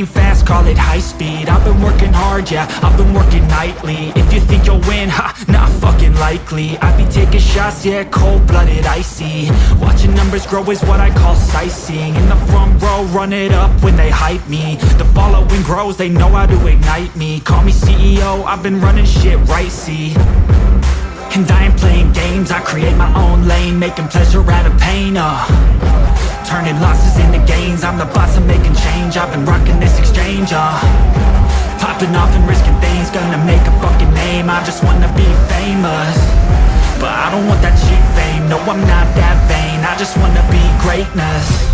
Fast, call it high speed. I've been working hard, yeah, I've been working nightly. If you think you'll win, ha, not fucking likely. I be taking shots, yeah, cold-blooded, icy. Watching numbers grow is what I call sightseeing. In the front row, run it up when they hype me. The following grows, they know how to ignite me. Call me CEO, I've been running shit right, see. And I ain't playing games, I create my own lane, making pleasure out of pain, turning losses into gains. I'm the boss, I'm making change. I've been rocking this exchange, popping off and risking things. Gonna make a fucking name. I just wanna be famous, but I don't want that cheap fame. No, I'm not that vain. I just wanna be greatness.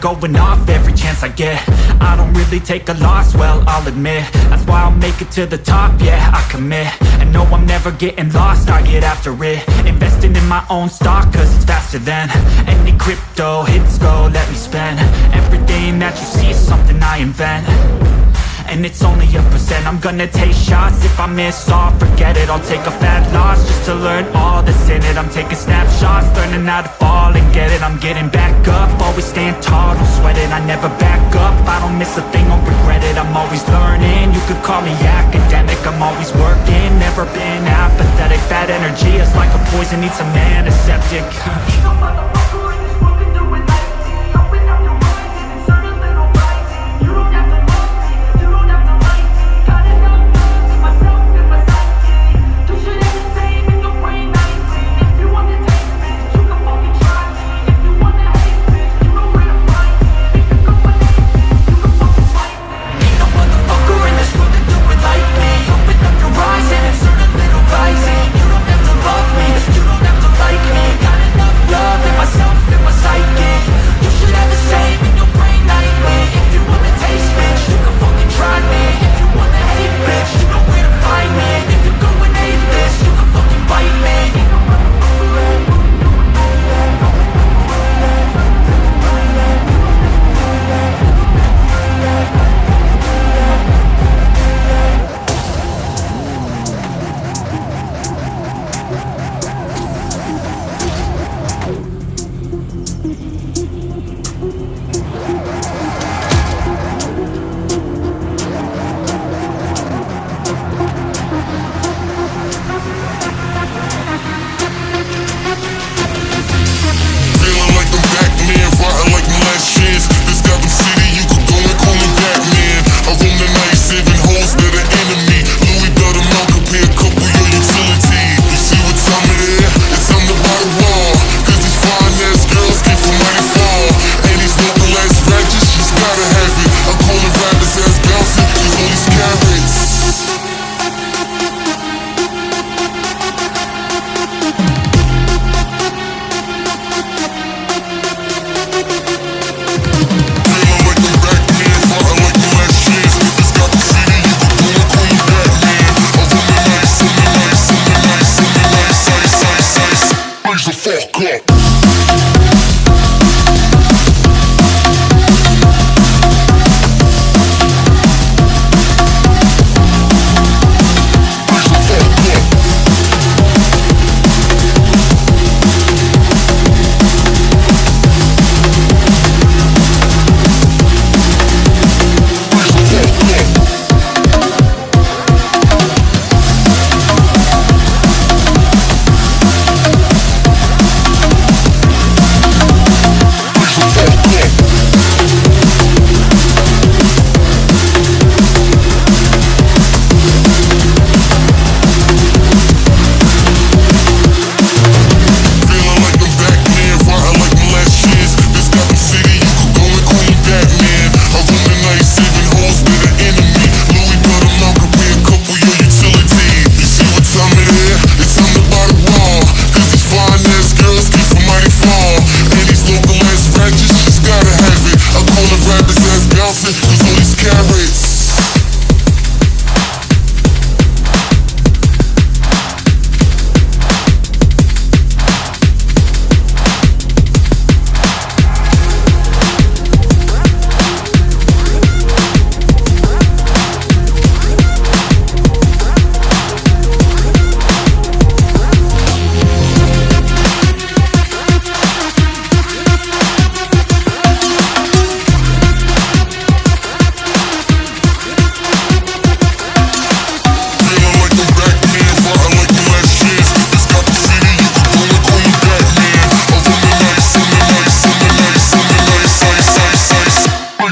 Going off every chance I get. I don't really take a loss, well, I'll admit. That's why I'll make it to the top, yeah, I commit. And no, I'm never getting lost, I get after it. Investing in my own stock, cause it's faster than any crypto hits go, let me spend. Everything that you see is something I invent, and it's only a percent. I'm gonna take shots, if I miss all, forget it. I'll take a fat loss just to learn all that's in it. I'm taking snapshots, learning how to fall and get it. I'm getting back up, always stand tall, don't sweat it. I never back up, I don't miss a thing, I'll regret it. I'm always learning, you could call me academic. I'm always working, never been apathetic. That energy is like a poison, needs some antiseptic.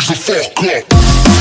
freeze the fuck up.